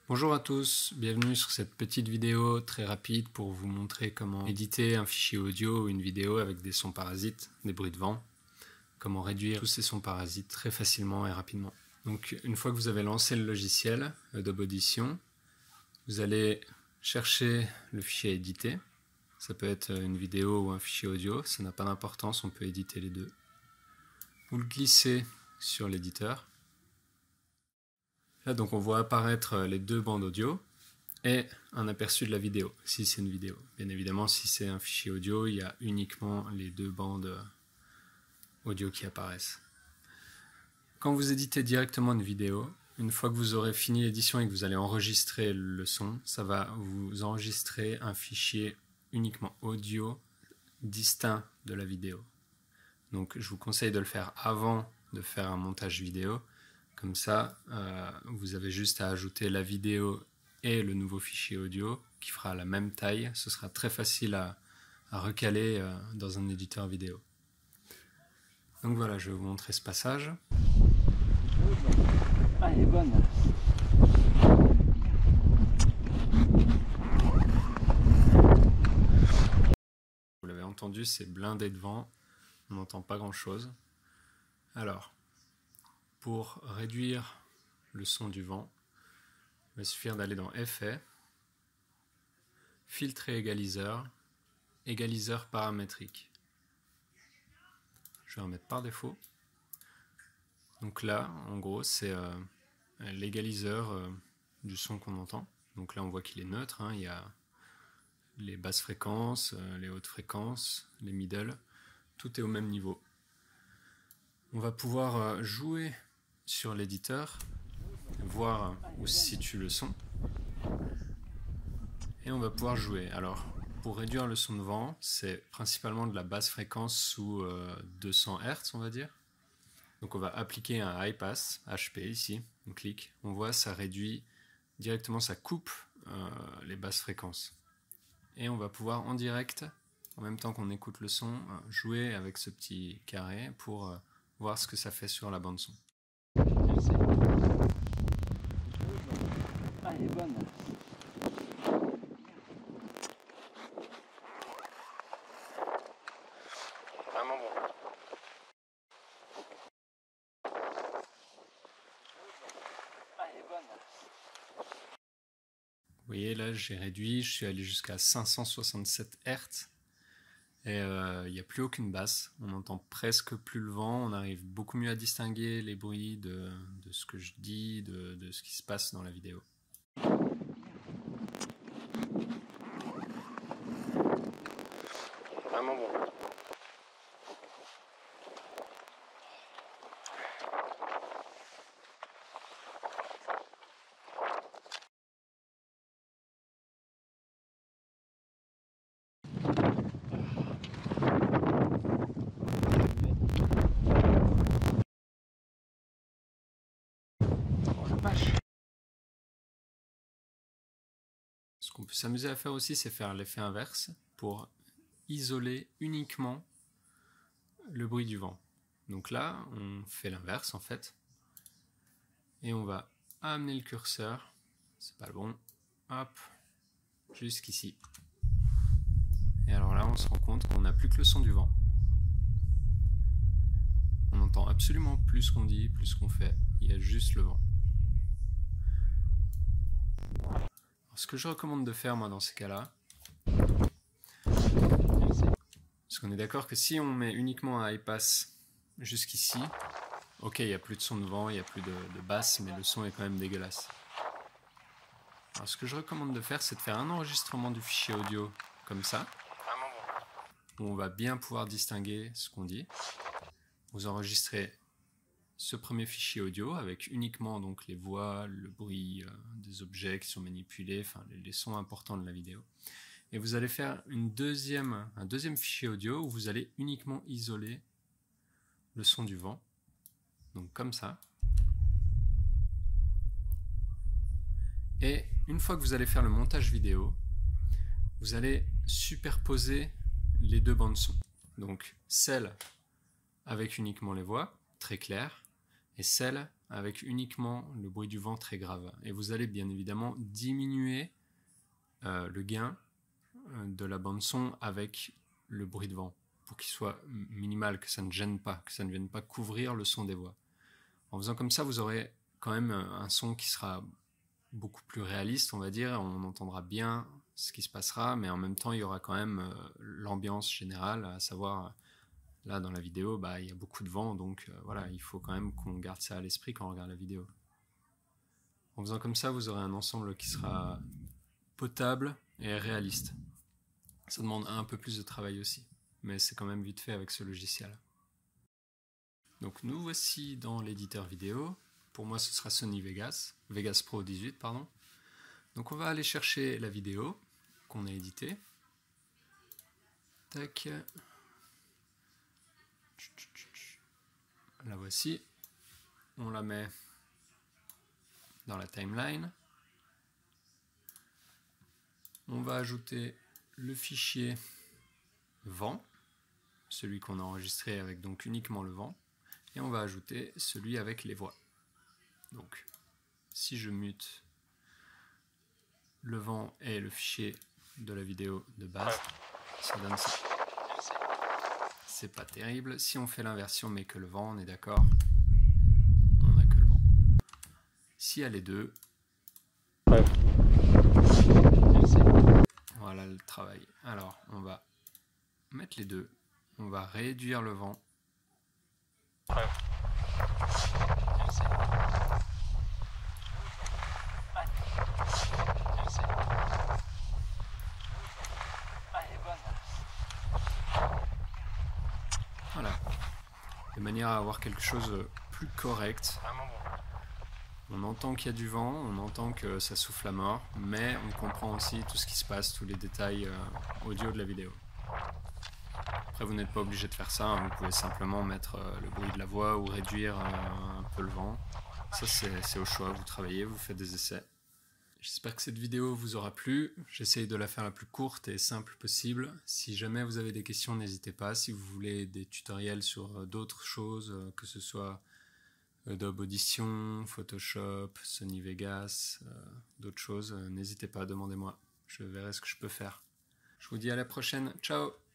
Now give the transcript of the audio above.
Bonjour à tous, bienvenue sur cette petite vidéo très rapide pour vous montrer comment éditer un fichier audio ou une vidéo avec des sons parasites, des bruits de vent, comment réduire tous ces sons parasites très facilement et rapidement. Donc une fois que vous avez lancé le logiciel Adobe Audition, vous allez chercher le fichier à éditer. Ça peut être une vidéo ou un fichier audio, ça n'a pas d'importance, on peut éditer les deux. Vous le glissez sur l'éditeur. Là, donc, on voit apparaître les deux bandes audio et un aperçu de la vidéo, si c'est une vidéo. Bien évidemment, si c'est un fichier audio, il y a uniquement les deux bandes audio qui apparaissent. Quand vous éditez directement une vidéo, une fois que vous aurez fini l'édition et que vous allez enregistrer le son, ça va vous enregistrer un fichier uniquement audio distinct de la vidéo. Donc, je vous conseille de le faire avant de faire un montage vidéo. Comme ça, vous avez juste à ajouter la vidéo et le nouveau fichier audio qui fera la même taille. Ce sera très facile à recaler dans un éditeur vidéo. Donc voilà, je vais vous montrer ce passage. Ah, elle est bonne. Vous l'avez entendu, c'est blindé de vent. On n'entend pas grand-chose. Alors, pour réduire le son du vent, il va suffire d'aller dans Effets, Filtre et égaliseur, égaliseur paramétrique. Je vais en mettre par défaut. Donc là, en gros, c'est l'égaliseur du son qu'on entend. Donc là, on voit qu'il est neutre, hein. Il y a les basses fréquences, les hautes fréquences, les middle, tout est au même niveau. On va pouvoir jouer sur l'éditeur, voir où se situe le son, et on va pouvoir jouer. Alors, pour réduire le son de vent, c'est principalement de la basse fréquence sous 200 Hz, on va dire. Donc on va appliquer un high pass, HP ici, on clique, on voit ça réduit directement, ça coupe les basses fréquences. Et on va pouvoir en direct, en même temps qu'on écoute le son, jouer avec ce petit carré pour voir ce que ça fait sur la bande son. Ah, elle est bonne. Vraiment bon. Ah, elle est bonne. Vous voyez là, j'ai réduit, je suis allé jusqu'à 567 Hz. Et il n'y a plus aucune basse, on n'entend presque plus le vent, on arrive beaucoup mieux à distinguer les bruits de ce que je dis, de ce qui se passe dans la vidéo. Vraiment bon. Oh la vache. Ce qu'on peut s'amuser à faire aussi, c'est faire l'effet inverse pour isoler uniquement le bruit du vent. Donc là, on fait l'inverse en fait. Et on va amener le curseur, c'est pas le bon, hop, jusqu'ici. Et alors là, on se rend compte qu'on n'a plus que le son du vent. On n'entend absolument plus ce qu'on dit, plus ce qu'on fait. Il y a juste le vent. Alors, ce que je recommande de faire, moi, dans ces cas-là, parce qu'on est d'accord que si on met uniquement un high pass jusqu'ici, ok, il n'y a plus de son de vent, il n'y a plus de basse, mais le son est quand même dégueulasse. Alors, ce que je recommande de faire, c'est de faire un enregistrement du fichier audio comme ça, où on va bien pouvoir distinguer ce qu'on dit. Vous enregistrez ce premier fichier audio avec uniquement donc les voix, le bruit des objets qui sont manipulés, enfin les sons importants de la vidéo. Et vous allez faire un deuxième fichier audio où vous allez uniquement isoler le son du vent. Donc comme ça. Et une fois que vous allez faire le montage vidéo, vous allez superposer les deux bandes son. Donc celle avec uniquement les voix, très claire, et celle avec uniquement le bruit du vent très grave. Et vous allez bien évidemment diminuer le gain de la bande son avec le bruit de vent pour qu'il soit minimal, que ça ne gêne pas, que ça ne vienne pas couvrir le son des voix. En faisant comme ça, vous aurez quand même un son qui sera beaucoup plus réaliste, on va dire. On entendra bien ce qui se passera, mais en même temps, il y aura quand même l'ambiance générale, à savoir, là dans la vidéo, il y a beaucoup de vent, donc voilà, il faut quand même qu'on garde ça à l'esprit quand on regarde la vidéo. En faisant comme ça, vous aurez un ensemble qui sera potable et réaliste. Ça demande un peu plus de travail aussi, mais c'est quand même vite fait avec ce logiciel. Donc nous voici dans l'éditeur vidéo. Pour moi, ce sera Sony Vegas Pro 18, pardon. Donc on va aller chercher la vidéo qu'on a éditée. Tac. La voici. On la met dans la timeline. On va ajouter le fichier vent, celui qu'on a enregistré avec donc uniquement le vent, et on va ajouter celui avec les voix. Donc, si je mute le vent et le fichier de la vidéo de base, ça donne ça. C'est pas terrible. Si on fait l'inversion mais que le vent, on est d'accord, on n'a que le vent. S'il y a les deux, voilà le travail. Alors, on va mettre les deux. On va réduire le vent. Voilà. De manière à avoir quelque chose de plus correct. On entend qu'il y a du vent, on entend que ça souffle à mort, mais on comprend aussi tout ce qui se passe, tous les détails audio de la vidéo. Après, vous n'êtes pas obligé de faire ça, hein. Vous pouvez simplement mettre le bruit de la voix ou réduire un peu le vent. Ça, c'est au choix, vous travaillez, vous faites des essais. J'espère que cette vidéo vous aura plu. J'essaye de la faire la plus courte et simple possible. Si jamais vous avez des questions, n'hésitez pas. Si vous voulez des tutoriels sur d'autres choses, que ce soit Adobe Audition, Photoshop, Sony Vegas, d'autres choses, n'hésitez pas, demandez-moi. Je verrai ce que je peux faire. Je vous dis à la prochaine. Ciao!